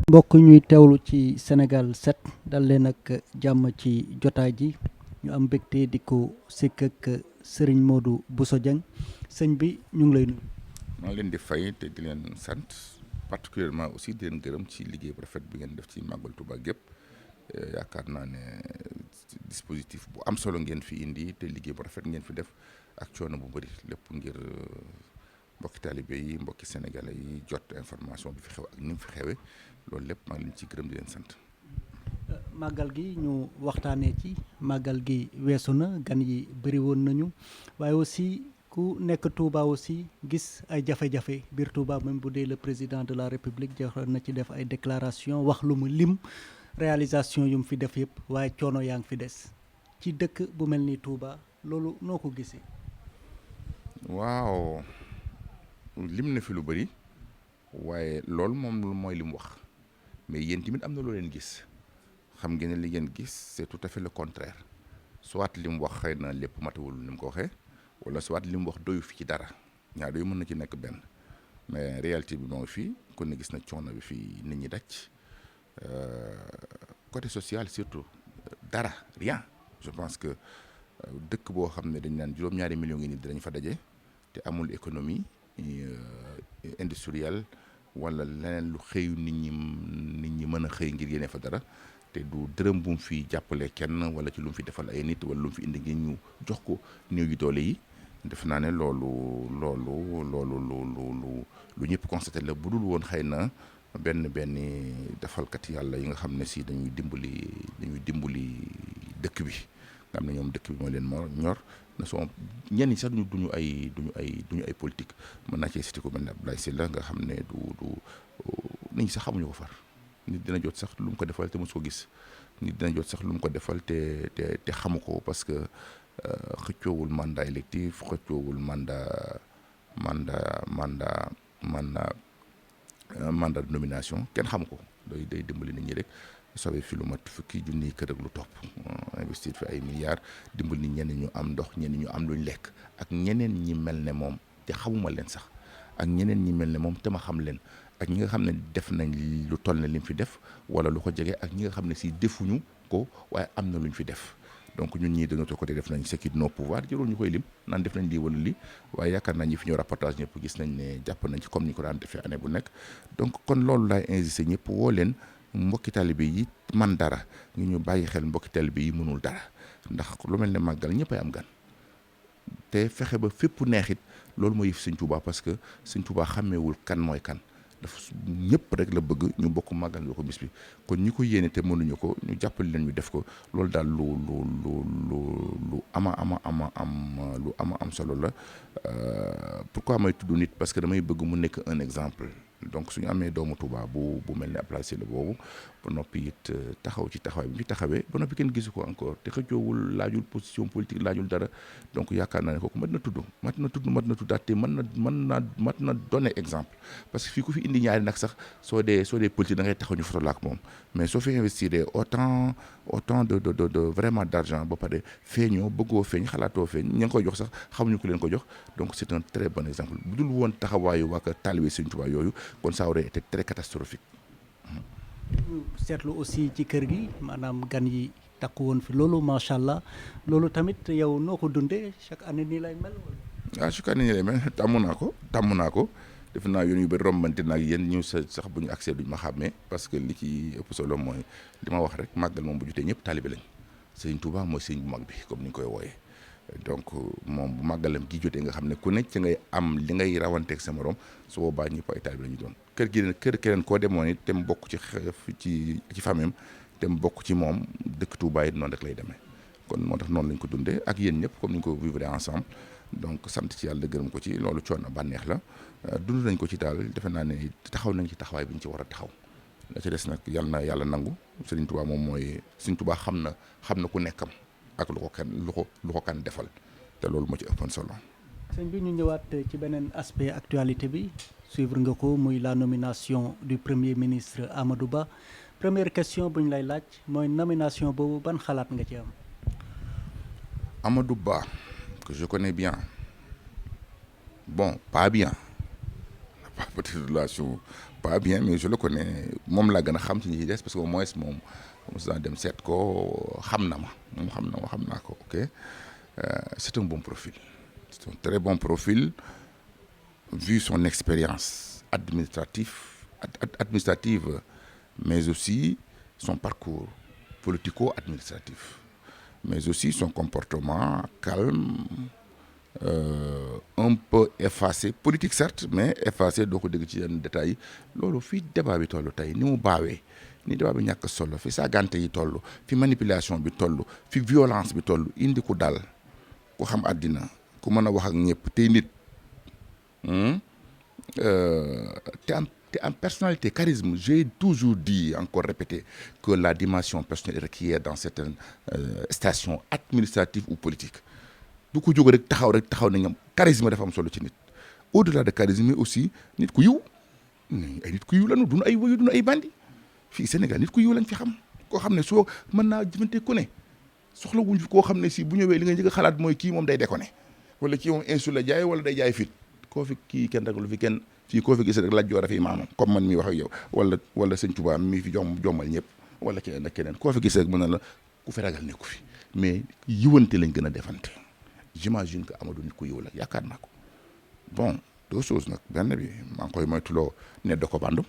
mbokk ñuy teewlu ci Sénégal 7 dal leen ak jàmm ci jotaay ji ñu am mbégte di ko sikk ak Serigne Modou Bousso Dieng sëñ bi ñu ngi lay nuyu. maa ngi leen di fay te di leen sant particulièrement aussi di leen gërëm ci liggéey bu rafet bi ngeen def ci màggal Touba gépp yaakaar naa ne dispositif bu am solo ngeen fi indi te liggéey bu rafet ngeen fi def ak coono bu bëri lépp ngir mbokki talibé yi mbokki sénégalais yi jot information bi fi xew ak ni mu fi xewee loolu lépp maa ngi leen ci gërëm di leen sant. màggal gi ñu waxtaanee ci màggal gi weesu na gan yi bëri woon nañu waaye aussi ku nekk Touba aussi gis ay jafe-jafe biir Touba même bu dee le président de la République joxe na ci def ay déclaration wax lu mu lim réalisation yu mu fi def yëpp waaye coono yaa ngi fi des ci dëkk bu mel ni Touba loolu noo ko gisee. waaw lim na fi lu bëri waaye loolu moom mooy li mu wax mais yéen tamit am na loo leen gis xam ngeen ne li ngeen gis c'est tout à fait le contraire soit li mu wax xëy na lépp matawul ni mu ko waxee wala soit li mu wax doyu fi ci dara ñaar yooyu mën na ci nekk benn mais réalité bi moo ngi fii kon ne gis na coono bi fii nit ñi daj côté social surtout dara rien je pense que dëkk boo xam ne dañ naan juróom-ñaari millions ngi nit dinañ fa daje te amul économie industrielle wala leneen lu xëyu nit ñi mën a xëy ngir yéene fa dara te du dërëm bu mu fi jàppale kenn wala ci lu mu fi defal ay nit wala lu mu fi indi ngir ñu jox ko néew yu doole yi def naa ne loolu lu ñëpp constaté la bu dul woon xëy na benn defalkat yàlla yi nga xam ne si dañuy dimbali dëkk bi nga xam ne ñoom dëkk bi moo leen ñor na soo ñenn ñi sax duñu ay politique mën naa cee cité ko mel ne Abdoulaye Sylla nga xam ne du nit ñi sax xamuñu ko far nit dina jot sax lu mu ko defal te mos ko gis nit dina jot sax lu mu ko defal te xamu ko parce que xëccoowul mandat électif xëccoowul mandat de nomination kenn xamu ko day dimbali nit ñi rek sauvé fi lu mat fukki junniy kër ak lu topp investir fi ay milliards dimbali ñenn ñu am ndox ñenn ñu am luñ lekk ak ñeneen ñi mel ne moom te xamuma leen sax ak ñeneen ñi mel ne moom te ma xam leen ak ñi nga xam ne def nañ lu toll ne lim fi def wala lu ko jege ak ñi nga xam ne si defuñu ko waaye am na luñ fi def donc ñun ñii de notre côté def nañ ce qui est de nos pouvoirs jërul ñu koy lim naan def nañ lii wala lii waaye yaakaar naa ñi fi ñëw reportage ñëpp gis nañ ne jàpp nañ ci comme ni ko daan defee année bu nekk donc kon loolu laay insister ñëpp woo leen mbokki talibé yi man dara ñu bàyyi xel mbokki talibé yi mënul dara ndax lu mel ne màggal ñëppay am gan te fexe ba fépp neexit loolu mooy yëf Sëñ Tuubaa parce que Sëñ Tuubaa xàmmeewul kan mooy kan dafa ñëpp rek la bëgg ñu bokk màggal nga ko bis bi kon ñi ko yéene te mënuñu ko ñu jàppale leen ñu def ko loolu daal lu am solo la pourquoi may tudd nit parce que damay bëgg mu nekk un exemple donc suñu amee doomu Touba bu mel ne Abdoulaye Sylla boobu ba noppi it taxaw ci taxawaay bi ñu taxawee ba noppi kenn gisu ko encore te xëccoowul laajul position politique laajul dara donc yaakaar naa ne kooku mat na tuddaat te mat na donner exemple parce que fii ku fi indi ñaari nag sax soo dee politique da ngay taxaw ñu foto la ak moom mais soo fi investir autant de vraiment d'argent ba pare feeñoo bëggoo feeñ xalaatoo feeñ ña ngi koy jox sax xamuñu ko leen ko jox donc c'est un très bon exemple bu dul woon taxawaayu waa kër taalibe Sëñ Tuubaa yooyu kon ça aurait été très catastrophique. seetlu aussi ci kër gi maanaam gan yi takku woon fi loolu macha allah loolu tamit yow noo ko dundee chaque année nii lay mel. waaw chaque année nii lay mel tàmm naa ko def naa yoon yu bëri rombante naag yéen ñu sax bu ñu accès duñ ma xàmmee parce que li ci ëpp solo mooy li ma wax rek màggal moom bu jotee ñëpp taalibe lañ Sëñ Tuubaa mooy sëñ bu mag bi comme ni ñu koy wooyee. donc moom bu màggalam gi jotee nga xam ne ku nekk ci ngay am li ngay rawanteeg sa morom su boobaa ñëpp ay taalibe la ñu doon kër keneen koo demoon it te mu bokk ci famille te mu bokk ci moom dëkk Touba it noonu rek lay demee kon moo tax noonu lañ ko dundee ak yéen ñëpp comme ni ñu ko vivre ensemble donc sant ci yàlla gërëm ko ci loolu coono bànneex la dund nañ ko ci daal defe naa ne taxaw nañ ci taxawaay bi ñu ci war a taxaw la ci des nag yàlla nangu Serigne Touba moom mooy Serigne Touba xam na ku nekkam ak lu ko kan defal te loolu moo ci ëppoon solo. sëñ bi ñu ñëwaat ci beneen aspect actualité bi suivre nga ko muy la nomination du premier ministre Amadou Ba première question bu ñu lay laaj mooy nomination boobu ban xalaat nga ci am. Amadou Ba que je connais bien bon pas bien peut-être relation pas bien mais je le connais moom laa gën a xam ci ñi ci des parce que au moins moom mos naa dem seet ko xam na ma moom xam na ma xam naa ko ok c'est un bon profil c'est un très bon profil vu son expérience administrative mais aussi son parcours politico-administratif mais aussi son comportement calme un peu effacé politique certes mais effacé doo ko dégg ci yenn détails yi loolu fii débat bi toll tey ni mu baawee ni débat bi ñàkk solo fi saagante yi toll fi manipulation bi toll fi violence bi toll indi ku dal ku xam àddina ku mën a wax ak ñëpp tey nit te en personnalité charisme j'ai toujours dit encore répété que la dimension personnelle est requiert dans certaines stations administratives ou politiques du ko jóg rek taxaw na ñoom charisme dafa am solo ci nit au-delà de charisme aussi nit ku yiw ay nit ku yiw lañu duñu ay woyu duñu ay bandi fii Sénégal nit ku yiw lañ fi xam koo xam ne soo mën naa jëfante ku ne soxla wuñ fi koo xam ne si bu ñëwee li nga njëkk a xalaat mooy kii moom day déconné wala kii moom insulte la jaay wala day jaay fit koo fi kii kenn rek lu fi kenn fii koo fi gis rek laaj joor a fi maamam comme man mi wax ak yow wala sëñ Tuubaa mi fi jommal ñëpp wala keneen ak keneen koo fi gis rek mën na la ku fi ragal nekku fi mais yiwante lañ gën a defante j'imagine que Amadou nit ku yiw la yaakaar naa ko bon deux choses nag benn bi maa ngi koy moytuloo ne da ko bandum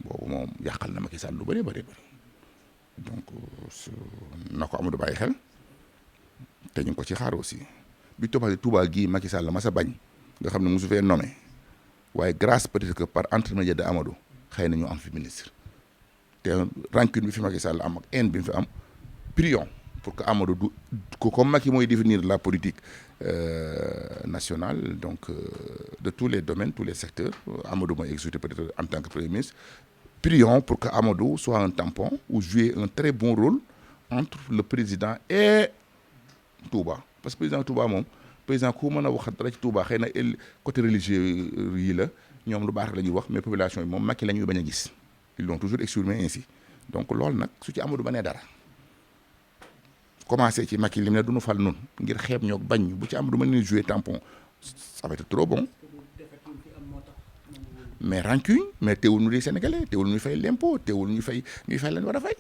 boobu moom yàqal na Macky Sall lu bëri donc na ko Amadou bàyyi xel te ñu ngi ko ci xaar aussi bi Touba gii Macky Sall la ma sa bañ nga xam ne mosu fee nommé waaye grâce peut-être que par intermédiaire de Amadou xëy na ñu am fi ministre te rancune bi fi Macky Sall am ak haine bi mu fi am prions pour que Amadou du comme Macky mooy définir la politique nationale donc de tous les domaines tous les secteurs Amadou mooy exécuté peut-être en tant que premier ministre prions pour que Amadou soit un tampon ou jouer un très bon rôle entre le président et Touba parce que président Touba moom président ku mën a wax dara ci Touba xëy na côté religieux yi la ñoom lu baax rek la ñuy wax mais population yi moom Macky la ñuy bañ a gis ils l'ont toujours exprimé ainsi donc loolu nag su ci Amadou ba nee dara commencé ci Macky lim ne du ñu fal nun ngir xeeb ñoo bañ bu ci Amadou mën a jouer tampon ça va être trop bon mais rancune mais teewul ñu di Sénégalais teewul ñu fay l'impôt teewul ñuy fay leen war a fay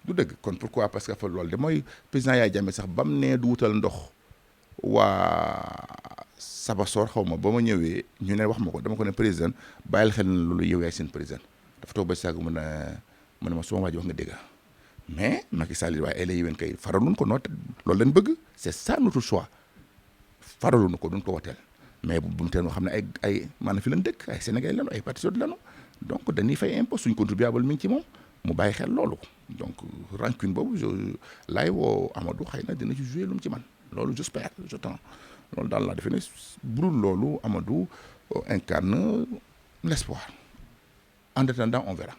du dëgg kon pourquoi parce que fa loolu de mooy président Yaya Jammeh sax bam nee du wutal ndox waa Sabassor xaw ma ba ma ñëwee ñu ne wax ma ko dama ko ne président bàyyil xel na loolu yow yaay seen président dafa toog ba sàgg mu ne ma suma waa ji wax nga dégg mais Macky Sall waaye ay yéen kay faraluñ ko noot loolu lañ bëgg c'est ça notre choix faraluñ ko duñ ko woteel mais bu mu teen xam ne ay maanaam fi lañ dëkk ay Sénégalais lañu ay patriotes lañu donc dañuy fay impôt suñ contribuable mi ngi ci moom mu bàyyi xel loolu donc rancune boobu laay woo Amadou xëy na dina ci jouer lu mu ci man loolu j'espère j'attends loolu daal laa defe ne budul loolu Amadou incarne l'espoir en attendant on verra.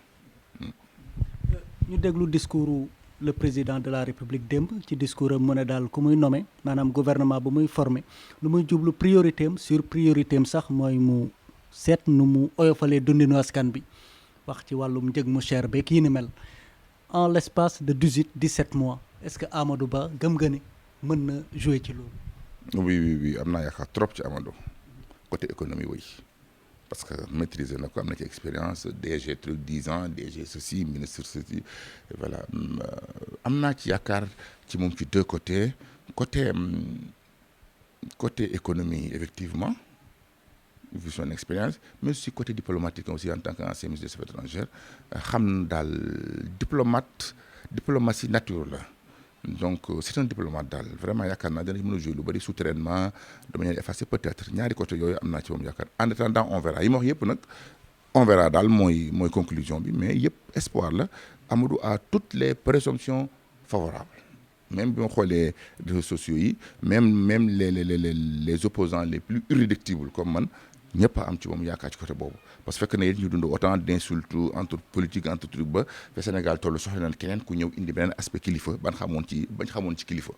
ñu déglu discours le président de la République démb ci discours am mu ne daal ku muy nommé maanaam gouvernement bu muy formé lu muy jublu priorité am sur priorité am sax mooy mu seet nu mu oyofalee dundinu askan bi wax ci wàllum njëg mu cher beeg yi ni mel en l'espace de 17 mois est-ce que Amadou Ba gëm nga ni mën na jouer ci loolu. oui am naa yaakaar trop ci Amadou côté économie oui parce que maîtriser na ko am na ci expérience DG truc 10 ans DG ceci ministre ceci voilà am naa ci yaakaar ci moom ci deux côtés côté économie effectivement vu son expérience mais aussi côté diplomatique aussi en tant qu'ancien ministre des Affaires étrangères xam daal diplomatie nature la donc c'est un diplomate daal vraiment yaakaar naa dana mën a jouer lu bari souterrainement de manière effacée peut-être ñaari côté yooyu am naa ci moom yaakaar en attendant on verra yi ma wax yëpp nag on verra daal mooy conclusion bi mais yëpp espoir la Amadou a toutes les présomptions favorables même bi ma xoolee réseaux sociaux yi même les opposants les plus irréductibles comme man ñëpp a am ci moom yaakaar ci côté boobu parce que fekk na it ñu dund autant d'insultes entre politique entre truc ba fe Sénégal toll soxla na keneen ku ñëw indi beneen aspect kilifa bañ xamoon ci kilifa.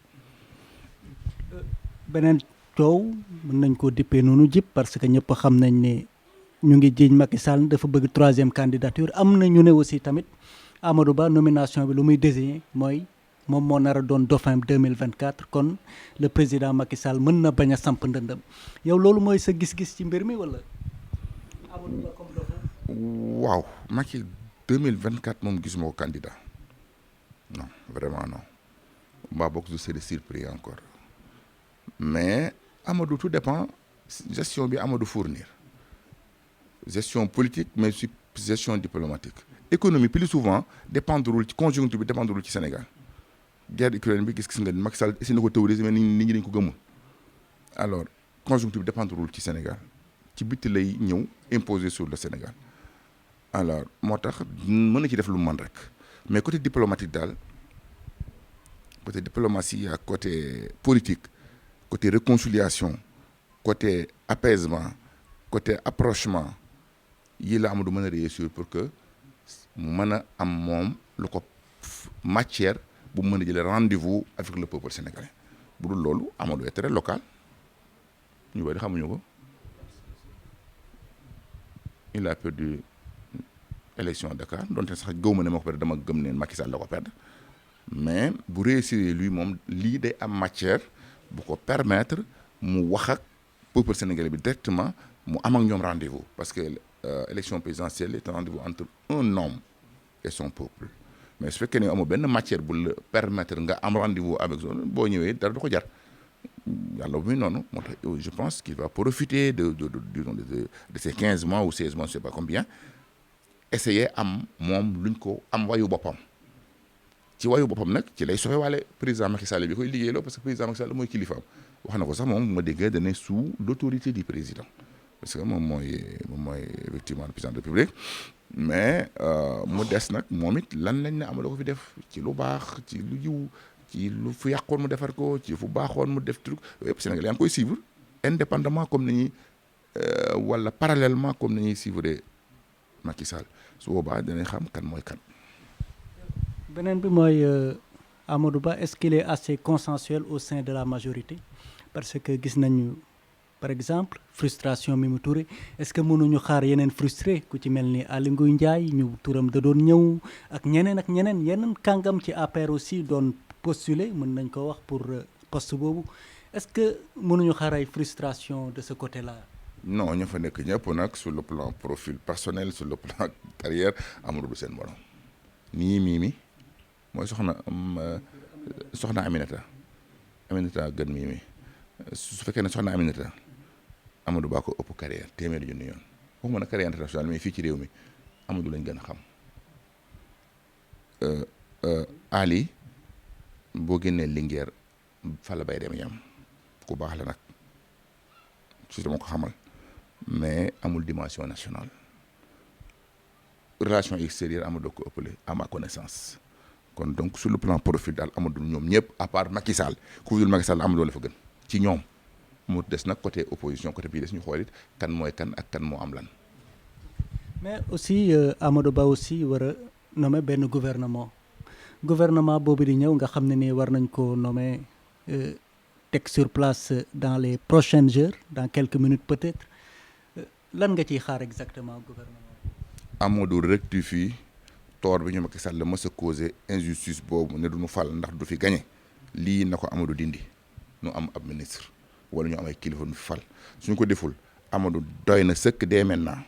beneen coow mën nañ koo dippee noonu jip parce que ñëpp xam nañ ne ñu ngi jiiñ Macky Sall dafa bëgg 3e candidature am na ñu ne aussi tamit Amadou Ba nomination bi lu muy désigner mooy moom moo nar a doon dauphin 2024 kon le président Macky Sall mën na bañ a samp ndëndam yow loolu mooy sa gis-gis ci mbir mi wala. waaw Macky 2024 moom gisuma ko candidat non vraiment non mbaa bokk je serai surpris encore mais Amadou tout dépend gestion bi Amadou fournir gestion politique mais aussi gestion diplomatique économie plus souvent dépendrul ci conjoncture bi dépendrul ci Sénégal guerre Ukraine bi gis nga Macky Sall essayer na ko théoriser mais nit ñi dañ ko gëmul alors conjoncture bi dépendrul ci Sénégal ci bitti lay ñëw imposer sur le Sénégal alors moo tax mën na ci def lu mu mën rek mais côté diplomatique daal côté diplomatie ak côté politique côté réconciliation côté apaisement côté approchement yii la Amadou mën a réussir pour que mu mën a am moom lu ko matière bu mu mën a jëlee rendez-vous avec le peuple sénégalais bu dul loolu Amadou est très local ñu bëri xamuñu ko il a perdu élection à Dakar donte sax gëw ma ne ma ko perdre dama gëm ne Macky Sall la ko perdre mais bu réussir lui moom lii day am matière bu ko permettre mu wax ak peuple sénégalais bi directement mu am ak ñoom rendez-vous parce que élection présidentielle est un rendez-vous entre un homme et son peuple mais su fekkee ne amoo benn matière bu la permettre nga am rendez-vous avec zone boo ñëwee dara du ko jar yàlla bu muy noonu moo tax je pense qu'il va profiter de ces 15 mois ou 16 mois je sais pas combien essayer am moom luñ ko am wayu boppam ci wayu boppam nag ci lay soxe waale président Macky Sall bi koy liggéeyloo parce que président Macky Sall mooy kilifaam wax na ko sax moom ma déggee dane sous l'autorité du président parce que moom mooy effectivement le président de la République mais mu des nag moom it lan lañ ne Amadou ko fi def ci lu baax ci lu jiw ci lu fu yàqoon mu defar ko ci fu baaxoon mu def truc yëpp Sénégal yaa ngi koy suivre indépendamment comme ni ñuy wala parallèlement comme ni ñuy suivre Macky Sall su boobaa dinañ xam kan mooy kan. beneen bi mooy Amadou Ba est-ce qu'il est assez consensuel au sein de la majorité parce que gis nañu par exemple frustration Mimi Touré est-ce que mënuñu xaar yeneen frustré ku ci mel ni Aly Ngouille Ndiaye ñu turam da doon ñëw ak ñeneen yeneen kàngam ci APR aussi doon postuler mën nañ ko wax pour poste boobu est-ce que mënuñu xaar ay frustration de ce côté-là. non ña fa nekk ñëpp nag sur le plan profil personnel sur le plan carrière Amadou du seen morom nii Mimi mooy soxna Aminata gën Mimi su fekkee ne soxna Aminata Amadou Ba ko ëpp carrière téeméeri junni yoon waxuma na carrière internationale mais fii ci réew mi Amadou lañ gën a xam Ali boo génnee Linguère fa la bay dem yam ku baax la nag su dama ko xamal mais amul dimension nationale relation extérieure Amadou ko ëppale à ma connaissance kon donc sur le plan profil daal Amadou ñoom ñëpp à part Macky Sall ku dul Macky Sall Amadou la fa gën ci ñoom mu des nag côté opposition côté bii des ñu xool it kan mooy kan ak kan moo am lan. mais aussi Amadou Ba aussi war a nommer benn gouvernement boobu di ñëw nga xam ne ni war nañ ko nommer teg sur place dans les prochaines heures dans quelques minutes peut-être lan nga ciy xaar exactement gouvernement. Amadou rectifie tort bi ñu Macky Sall la mës a causé injustice boobu ne du ñu fal ndax du fi gagné lii na ko Amadou dindi ñu am ab ministre wala ñu am ay kilifa nu fi fal suñu ko deful Amadou doy na sëkk dès maintenant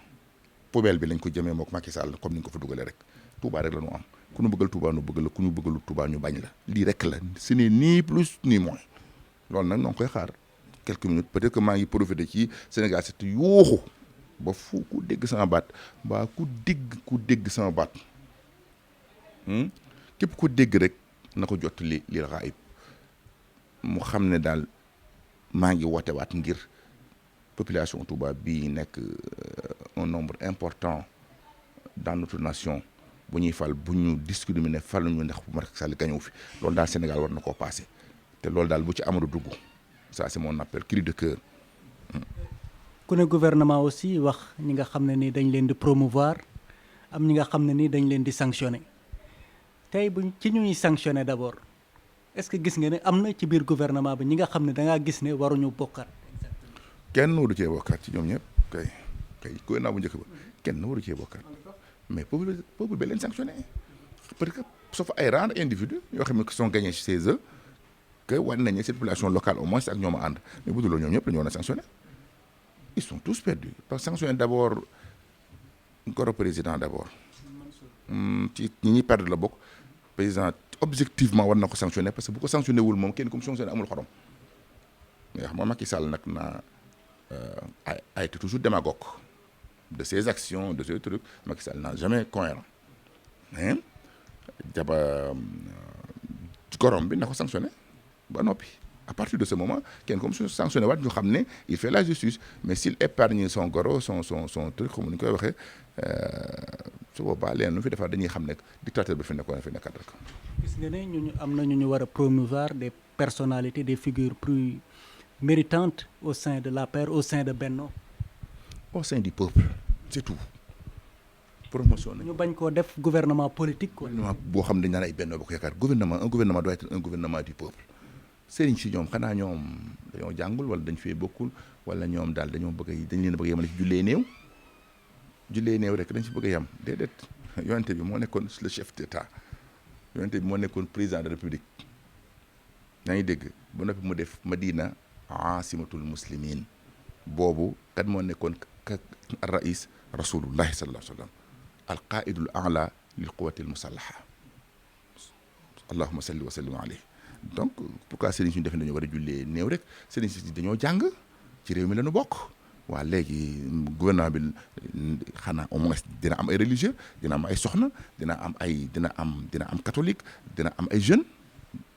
poubelle bi lañ ko jëmee mook Macky Sall comme ni ñu ko fa dugalee rek Touba rek la ñu am ku ñu bëggal Touba ñu bëgg la ku ñu bëggalu Touba ñu bañ la lii rek la ce n'est ni plus ni moins loolu nag noo ngi koy xaar quelques minutes peut-être que maa ngi profité ci Sénégal c'est yuuxu ba fu ku dégg sama baat mbaa ku dégg sama baat képp ku dégg rek na ko jot li raayib mu xam ne daal maa ngi woote waat ngir population Touba bii nekk un nombre important dans notre nation bu ñuy fal bu ñu discriminer faluñu ndax bu Macky Sall gañëw fi loolu daal Sénégal war na koo passé te loolu daal bu ci Amadou dugg ça c'est mon appel cri de cœur. ku ne gouvernement aussi wax ñi nga xam ne ni dañ leen di promouvoir am ñi nga xam ne ni dañ leen di sanctionner tey bu ci ñuy sanctionner d'abord est-ce que gis nga ne am na ci biir gouvernement bi ñi nga xam ne da ngaa gis ne waruñu bokkaat. kenn waru cee bokkaat ci ñoom ñëpp kay gouvernement bu njëkk ba kenn waru cee bokkaat mais peuple ba leen sanctionné parce que sauf ay rares individus yoo xam ne qui sont gagnés chez eux que wane nañu cette population locale au moins ak ñoom a ànd mais bu dul ñoom ñëpp la ñu war a sanctionné ils sont tous perdus parce que sanctionner d'abord goro président d'abord ci ñi ñuy perdre la bokk. président objectivement war na ko sanctionner parce que bu ko sanctionné wul moom kenn comme sanctionné amul xorom mais xam nga Macky Sall nag a été toujours démagogue de ses actions de ses trucs. Macky Sall n'a jamais cohérent mais gorom bi na ko sanctionné ba noppi. À partir de ce moment kenn comme su sanctionné waat ñu xam ne il fait la justice mais s'il épargne son goro son truc comme ni ñu koy waxee su boobaa leen nu fi defaat dañuy xam ne dictateur bi fi nekkoon fi nekkat rek. gis nga ne ñu am na ñu war a promouvoir des personnalités des figures plus méritantes au sein de l'APR au sein de Benno. au sein du peuple c'est tout. promotion ñu bañ koo def gouvernement politique quoi. gouvernement boo xam ne dañu naan ay Benno Bokk Yaakaar un gouvernement doit être un gouvernement du peuple. sëriñ si ñoom xanaa ñoom dañoo jàngul wala dañ fee bokkul wala ñoom daal dañ leen bëgg a yemale ci jullee néew rek dañ ci bëgg a yem déedéet yonente bi moo nekkoon le chef d'état yonente bi moo nekkoon président de la république yaa ngi dégg ba noppi mu def Madina asimatul muslimin boobu kat moo nekkoon rais rasulullahi sallallahu alayhi wa sallam al qaidul a'la lil quwati al musallaha allahumma salli wa sallim alayhi. donc pourquoi sëriñ si ñu def dañoo war a jullee néew rek sëriñ si dañoo jàng ci réew mi la ñu bokk waa léegi gouvernement bi xanaa au moins dina am ay religieux dina am ay soxna dina am catholique dina am ay jeunes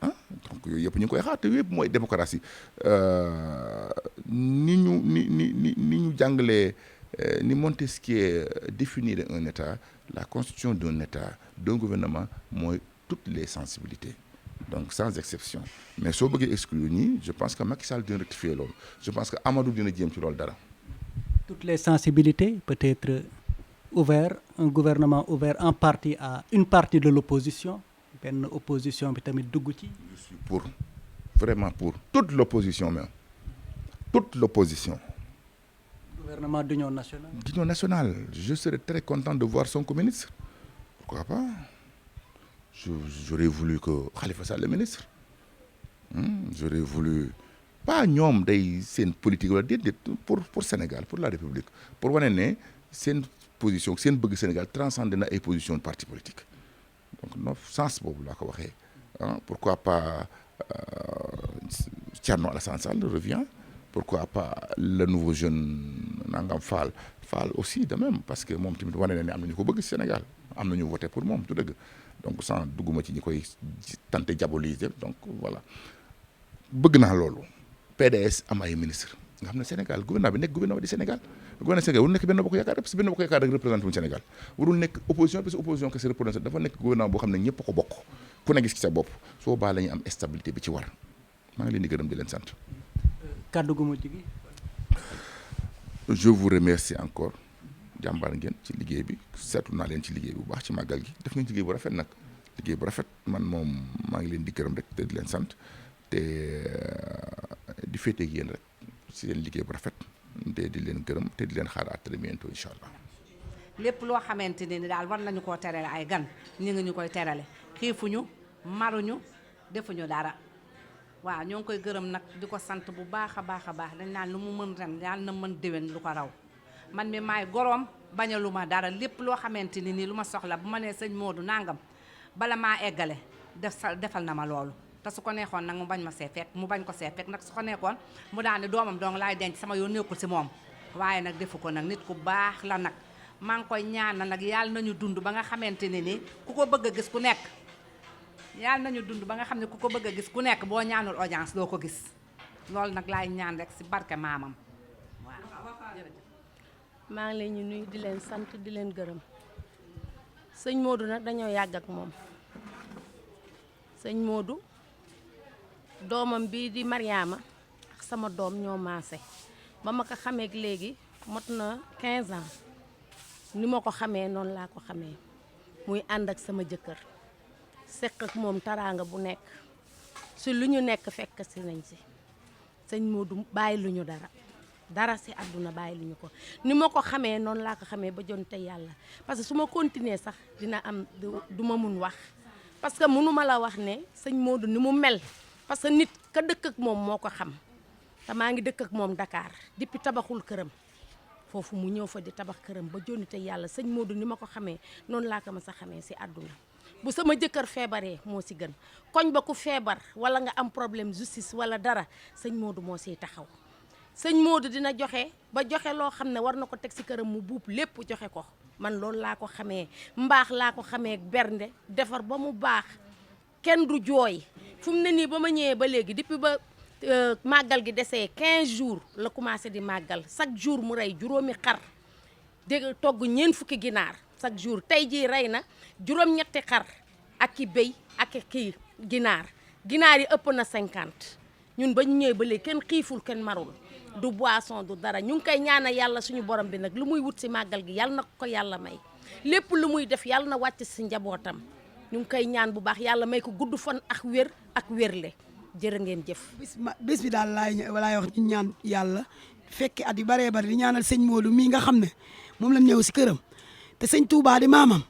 donc yooyu yëpp ñu ngi koy xaar te yëpp mooy démocratie ni ñu jàngalee ni Montesquieu définir un état la constitution d'un état d'un gouvernement mooy toutes les sensibilités. donc sans exception mais soo bëggee exclure ñi je pense que Macky Sall dina rectifier loolu je pense que Amadou dina jéem ci loolu dara. toutes les sensibilités peut-être ouvert un gouvernement ouvert en partie à une partie de l'opposition benn opposition bi tamit dugg ci. je suis pour vraiment pour toute l'opposition même toute l'opposition. gouvernement d'union nationale. d'union nationale je serais très content de voir Sonko ministre pourquoi pas. J'aurais voulu que Khalifa Sall le ministre j'aurais voulu pas ñoom day seen politique wala déedéet pour Sénégal pour la République pour wane ne seen position seen bëgg Sénégal transcende na ay position de parti politique donc no sens boobu laa ko waxee pourquoi pas Thierno Alassane Sall revient pourquoi pas le nouveau jeune Nangam Fall aussi de même parce que moom tamit wane na ne am na ñu ko bëgg Sénégal am na ñu voté pour moom du dëgg donc sans dugguma ci ñi koy tenter diaboliser donc voilà bëgg naa loolu PDS am ay ministre nga xam ne Sénégal gouvernement bi nekk gouvernement du Sénégal gouvernement Sénégal warul nekk Benno Bokk Yaakaar parce que Benno Bokk Yaakaar rek représenté wuñu Sénégal warul nekk opposition parce que opposition kese représenté dafa nekk gouvernement boo xam ne ñëpp ko bokk ku ne gis ci sa bopp soo baa la ñu am stabilité bi ci war maa ngi leen di gërëm di leen sant. kàddu gu mujj gi. je vous remercie encore. jàmbaar ngeen ci liggéey bi seetlu naa leen ci liggéey bu baax ci màggal gi def ngeen ci liggéey bu rafet nag liggéey bu rafet man moom maa ngi leen di gërëm rek te di leen sant te di féeteeg yéen rek ci leen liggéey bu rafet te di leen gërëm te di leen xaar à très bientôt incha allah. lépp loo xamante ne ni daal war nañu koo terale ay gan ñu ngi ñu koy terale xiifuñu maruñu defuñu dara waaw ñoo ngi koy gërëm nag di ko sant bu baax a baax dañ naan lu mu mën ren yàlla na mën déwén lu ko raw. man mi maay goroom bañalu ma dara lépp loo xamante ni nii lu ma soxla bu ma nee sëñ Modou nangam bala maa eggale defal na ma loolu te su ko neexoon nag mu bañ ko see fekk nag su ko neexoon mu daal ne doomam dong laay denc sama yoon nekkul si moom waaye nag defu ko nag nit ku baax la nag maa ngi koy ñaanal nag yàlla nañu dund ba nga xamante ne ni ku ko bëgg a gis ku nekk yàlla nañu dund ba nga xam ne ku ko bëgg a gis ku nekk boo ñaanul audience doo ko gis loolu nag laay ñaan rek si barke maamam maa ngi leen ñu nuyu di leen sant di leen gërëm sëñ Modou nag dañoo yàgg ak moom sëñ Modou doomam bii di Mariama ak sama doom ñoo maase ba ma ko xamee léegi mot na 15 ans ni ma ko xamee noonu laa ko xamee muy ànd ak sama jëkkër seq ak moom taraanga bu nekk si lu ñu nekk fekk si nañ si sëñ Modou bàyyi lu ñu dara si àdduna bàyyi lu ñu ko ni ma ko xamee noonu laa ko xamee ba jonte yàlla parce que su ma continuer sax dina am du ma mun wax parce que mënuma la wax ne sëñ Modou ni mu mel parce que nit ka dëkk ak moom moo ko xam te maa ngi dëkk ak moom Dakar depuis tabaxul këram foofu mu ñëw fa di tabax këram ba jonni te yàlla sëñ Modou ni ma ko xamee noonu laa ko ma sa xamee si àdduna bu sama jëkkër feebaree moo si gën koñ ba ku feebar wala nga am problème justice wala dara sëñ Modou moo siy taxaw sëñ Modou dina joxe ba joxe loo xam ne war na ko teg si këram mu buub lépp joxe ko man loolu laa ko xamee mbaax laa ko xamee bernde defar ba mu baax kenn du jooy fu mu ne nii ba ma ñëwee ba léegi depuis ba màggal gi desee 15 jours la commencé di màggal chaque jour mu rey juróomi xar dégg togg ñeent fukki ginaar chaque jour tey jii rey na juróom-ñetti xar ak ki béy ak ki ginaar yi ëpp na 50 ñun ba ñu ñëwee ba léegi kenn xiiful kenn marul du boisson du dara ñu ngi koy ñaanal yàlla suñu borom bi nag lu muy wut si màggal gi yàlla na ko yàlla may lépp lu muy def yàlla na wàcc si njabootam ñu ngi koy ñaan bu baax yàlla may ko gudd fan ak wér ak wérle jërë ngeen jëf. bis bi daal laay wax ñu ñaan yàlla fekki at yu baree bari di ñaanal sëñ Modou mii nga xam ne moom la ñëw si këram te sëñ Touba di maamam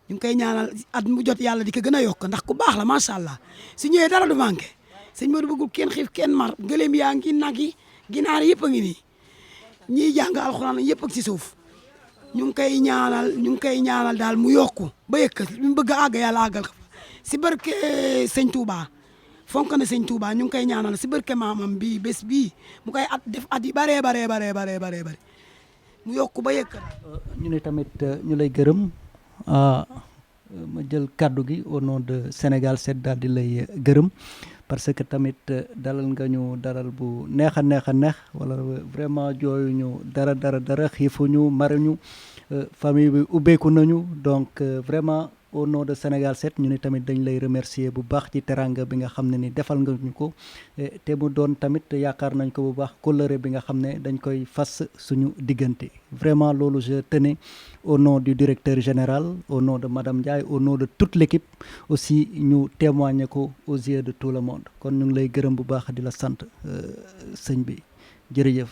ñu ngi koy ñaanal at mu jot yàlla di ko gën a yokk ndax ku baax la macha allah su ñëwee dara du manqué sëñ Modou bëggul kenn xiif kenn mar gëléem yaa ngi nag yi ginaar yëpp a ngi nii ñiy jàng alxuraan yëpp ak si suuf ñu ngi koy ñaanal daal mu yokku ba yëkkat li mu bëgg a àgg yàlla àggal ko si barke sëñ Touba fonk na sëñ Touba ñu ngi koy ñaanal si barke maamam bii bés bii mu koy def at yi baree mu yokku ba yëkkat. ñu ne tamit ñu lay gërëm ma jël kàddu gi au nom de Sénégal 7 daal di lay gërëm parce que tamit dalal nga ñu dalal bu neex a neex wala vraiment jooyuñu dara xiifuñu maruñu famille bi ubbeeku nañu donc vraiment au nom de Sénégal 7 ñu ne tamit dañ lay remercier bu baax ci teranga bi nga xam ne ni defal nga ñu ko te mu doon tamit yaakaar nañ ko bu baax kóllëre bi nga xam ne dañ koy fas suñu diggante vraiment loolu je tenais au nom du directeur général au nom de madame Ndiaye au nom de toute l'équipe aussi ñu témoigner ko aux yeux de tout le monde kon ñu ngi lay gërëm bu baax di la sant sëñ bi jërëjëf